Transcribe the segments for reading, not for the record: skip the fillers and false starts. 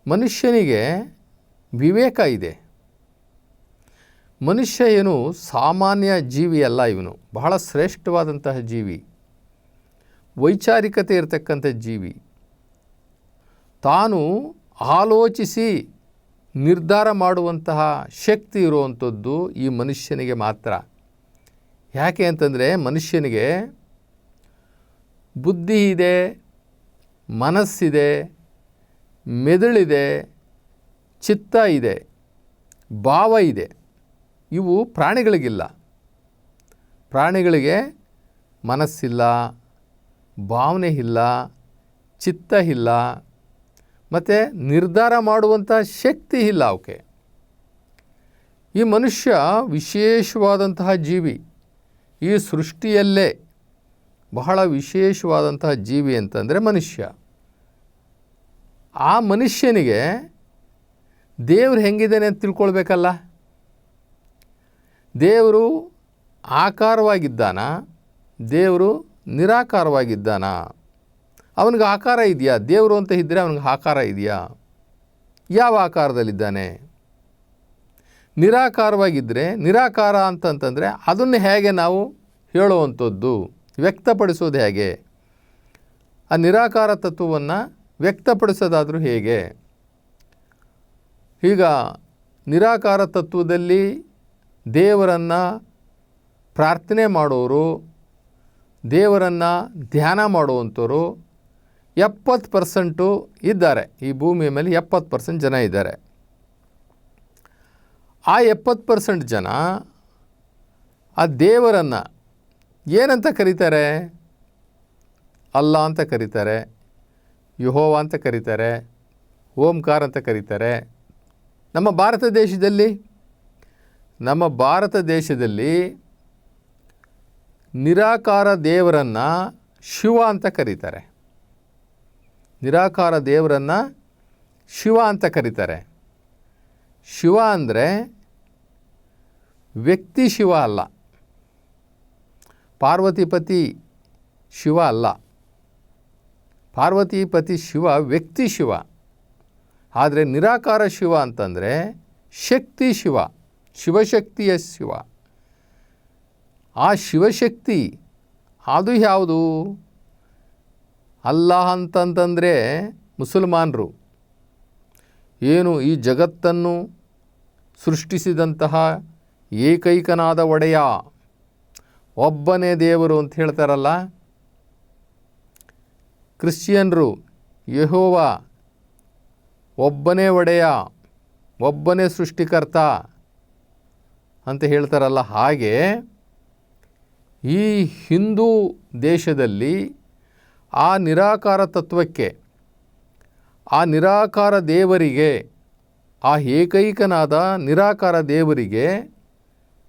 ಮನುಷ್ಯನಿಗೆ ವಿವೇಕ ಇದೆ. ಮನುಷ್ಯ ಏನು ಸಾಮಾನ್ಯ ಜೀವಿ ಅಲ್ಲ, ಇವನು ಬಹಳ ಶ್ರೇಷ್ಠವಾದಂತಹ ಜೀವಿ, ವೈಚಾರಿಕತೆ ಇರತಕ್ಕಂಥ ಜೀವಿ. ತಾನು ಆಲೋಚಿಸಿ ನಿರ್ಧಾರ ಮಾಡುವಂತಹ ಶಕ್ತಿ ಇರುವಂಥದ್ದು ಈ ಮನುಷ್ಯನಿಗೆ ಮಾತ್ರ. ಯಾಕೆ ಅಂತಂದರೆ ಮನುಷ್ಯನಿಗೆ ಬುದ್ಧಿ ಇದೆ, ಮನಸ್ಸಿದೆ, ಮೆದುಳಿದೆ, ಚಿತ್ತ ಇದೆ, ಭಾವ ಇದೆ. ಇವು ಪ್ರಾಣಿಗಳಿಗಿಲ್ಲ. ಪ್ರಾಣಿಗಳಿಗೆ ಮನಸ್ಸಿಲ್ಲ, ಭಾವನೆ ಇಲ್ಲ, ಚಿತ್ತ ಇಲ್ಲ, ಮತ್ತು ನಿರ್ಧಾರ ಮಾಡುವಂಥ ಶಕ್ತಿ ಇಲ್ಲ ಅವಕ್ಕೆ. ಈ ಮನುಷ್ಯ ವಿಶೇಷವಾದಂತಹ ಜೀವಿ, ಈ ಸೃಷ್ಟಿಯಲ್ಲೇ ಬಹಳ ವಿಶೇಷವಾದಂತಹ ಜೀವಿ ಅಂತಂದರೆ ಮನುಷ್ಯ. ಆ ಮನುಷ್ಯನಿಗೆ ದೇವರು ಹೆಂಗಿದ್ದಾನೆ ಅಂತ ತಿಳ್ಕೊಳ್ಬೇಕಲ್ಲ. ದೇವರು ಆಕಾರವಾಗಿದ್ದಾನ, ದೇವರು ನಿರಾಕಾರವಾಗಿದ್ದಾನ? ಅವನಿಗೆ ಆಕಾರ ಇದೆಯಾ? ದೇವರು ಅಂತ ಇದ್ದರೆ ಅವನಿಗೆ ಆಕಾರ ಇದೆಯಾ? ಯಾವ ಆಕಾರದಲ್ಲಿದ್ದಾನೆ? ನಿರಾಕಾರವಾಗಿದ್ದರೆ, ನಿರಾಕಾರ ಅಂತಂತಂದರೆ ಅದನ್ನು ಹೇಗೆ ನಾವು ಹೇಳುವಂಥದ್ದು, ವ್ಯಕ್ತಪಡಿಸೋದು ಹೇಗೆ? ಆ ನಿರಾಕಾರ ತತ್ವವನ್ನು ವ್ಯಕ್ತಪಡಿಸೋದಾದರೂ ಹೇಗೆ? ಈಗ ನಿರಾಕಾರ ತತ್ವದಲ್ಲಿ ದೇವರನ್ನು ಪ್ರಾರ್ಥನೆ ಮಾಡೋರು, ದೇವರನ್ನು ಧ್ಯಾನ ಮಾಡುವಂಥವರು 70% ಇದ್ದಾರೆ. ಈ ಭೂಮಿಯ ಮೇಲೆ 70% ಜನ ಇದ್ದಾರೆ. ಆ 70% ಜನ ಆ ದೇವರನ್ನು ಏನಂತ ಕರೀತಾರೆ? ಅಲ್ಲಾ ಅಂತ ಕರೀತಾರೆ, ಯೆಹೋವ ಅಂತ ಕರೀತಾರೆ, ಓಂಕಾರ ಅಂತ ಕರೀತಾರೆ. ನಮ್ಮ ಭಾರತ ದೇಶದಲ್ಲಿ ನಿರಾಕಾರ ದೇವರನ್ನು ಶಿವ ಅಂತ ಕರೀತಾರೆ. ನಿರಾಕಾರ ದೇವರನ್ನು ಶಿವ ಅಂತ ಕರೀತಾರೆ. ಶಿವ ಅಂದರೆ ವ್ಯಕ್ತಿ ಶಿವ ಅಲ್ಲ, ಪಾರ್ವತಿಪತಿ ಶಿವ ಅಲ್ಲ. ಪಾರ್ವತಿಪತಿ ಶಿವ ವ್ಯಕ್ತಿ ಶಿವ. ಆದರೆ ನಿರಾಕಾರ ಶಿವ ಅಂತಂದರೆ ಶಕ್ತಿ ಶಿವ, ಶಿವಶಕ್ತಿಯ ಶಿವ. ಆ ಶಿವಶಕ್ತಿ ಅದು ಯಾವುದು? ಅಲ್ಲಾಹ್ ಅಂತಂತಂದರೆ ಮುಸಲ್ಮಾನರು ಏನು ಈ ಜಗತ್ತನ್ನು ಸೃಷ್ಟಿಸಿದಂತಹ ಏಕೈಕನಾದ ಒಡೆಯ ಒಬ್ಬನೇ ದೇವರು ಅಂತ ಹೇಳ್ತಾರಲ್ಲ. ಕ್ರಿಶ್ಚಿಯನ್ರು ಯೆಹೋವ ಒಬ್ಬನೇ ಒಡೆಯ, ಒಬ್ಬನೇ ಸೃಷ್ಟಿಕರ್ತ ಅಂತ ಹೇಳ್ತಾರಲ್ಲ. ಹಾಗೆ ಈ ಹಿಂದೂ ದೇಶದಲ್ಲಿ ಆ ನಿರಾಕಾರ ತತ್ವಕ್ಕೆ, ಆ ನಿರಾಕಾರ ದೇವರಿಗೆ, ಆ ಏಕೈಕನಾದ ನಿರಾಕಾರ ದೇವರಿಗೆ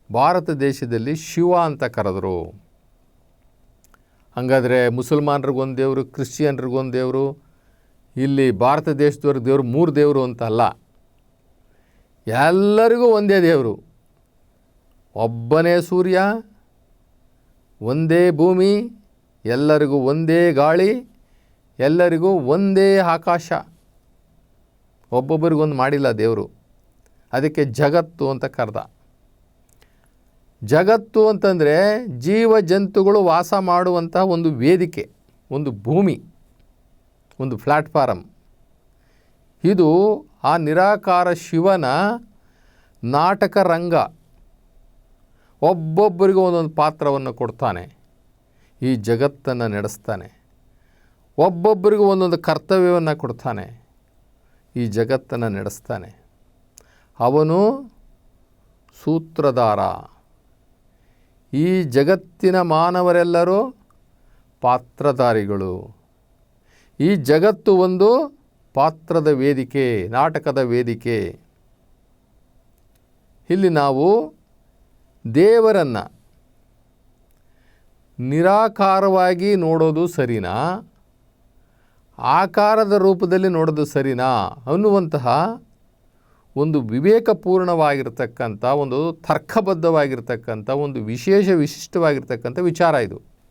ಭಾರತ ದೇಶದಲ್ಲಿ ಶಿವ ಅಂತ ಕರೆದರು. ಹಾಗಾದರೆ ಮುಸಲ್ಮಾನರಿಗೊಂದು ದೇವರು, ಕ್ರಿಶ್ಚಿಯನ್ರಿಗೊಂದು ದೇವರು, ಇಲ್ಲಿ ಭಾರತ ದೇಶದವ್ರಿಗೆ ದೇವರು 3 ದೇವರು ಅಂತಲ್ಲ. ಎಲ್ಲರಿಗೂ ಒಂದೇ ದೇವರು, ಒಬ್ಬನೇ ಸೂರ್ಯ, ಒಂದೇ ಭೂಮಿ, ಎಲ್ಲರಿಗೂ ಒಂದೇ ಗಾಳಿ, ಎಲ್ಲರಿಗೂ ಒಂದೇ ಆಕಾಶ. ಒಬ್ಬೊಬ್ಬರಿಗೊಂದು ಮಾಡಿಲ್ಲ ದೇವರು. ಅದಕ್ಕೆ ಜಗತ್ತು ಅಂತ ಕರೆದ. ಜಗತ್ತು ಅಂತಂದರೆ ಜೀವ ಜಂತುಗಳು ವಾಸ ಮಾಡುವಂಥ ಒಂದು ವೇದಿಕೆ, ಒಂದು ಭೂಮಿ, ಒಂದು ಪ್ಲ್ಯಾಟ್ಫಾರಮ್. ಇದು ಆ ನಿರಾಕಾರ ಶಿವನ ನಾಟಕ ರಂಗ. ಒಬ್ಬೊಬ್ಬರಿಗೂ ಒಂದೊಂದು ಪಾತ್ರವನ್ನು ಕೊಡ್ತಾನೆ, ಈ ಜಗತ್ತನ್ನು ನಡೆಸ್ತಾನೆ. ಒಬ್ಬೊಬ್ಬರಿಗೂ ಒಂದೊಂದು ಕರ್ತವ್ಯವನ್ನು ಕೊಡ್ತಾನೆ, ಈ ಜಗತ್ತನ್ನು ನಡೆಸ್ತಾನೆ. ಅವನು ಸೂತ್ರಧಾರ. ಈ ಜಗತ್ತಿನ ಮಾನವರೆಲ್ಲರೂ ಪಾತ್ರಧಾರಿಗಳು. ಈ ಜಗತ್ತು ಒಂದು ಪಾತ್ರದ ವೇದಿಕೆ, ನಾಟಕದ ವೇದಿಕೆ. ಇಲ್ಲಿ ನಾವು ದೇವರನ್ನು ನಿರಾಕಾರವಾಗಿ ನೋಡೋದು ಸರಿನಾ, ಆಕಾರದ ರೂಪದಲ್ಲಿ ನೋಡೋದು ಸರಿನಾ ಅನ್ನುವಂತಹ ಒಂದು ವಿವೇಕಪೂರ್ಣವಾಗಿರ್ತಕ್ಕಂಥ, ಒಂದು ತರ್ಕಬದ್ಧವಾಗಿರ್ತಕ್ಕಂಥ, ಒಂದು ವಿಶೇಷ ವಿಶಿಷ್ಟವಾಗಿರ್ತಕ್ಕಂಥ ವಿಚಾರ ಇದು.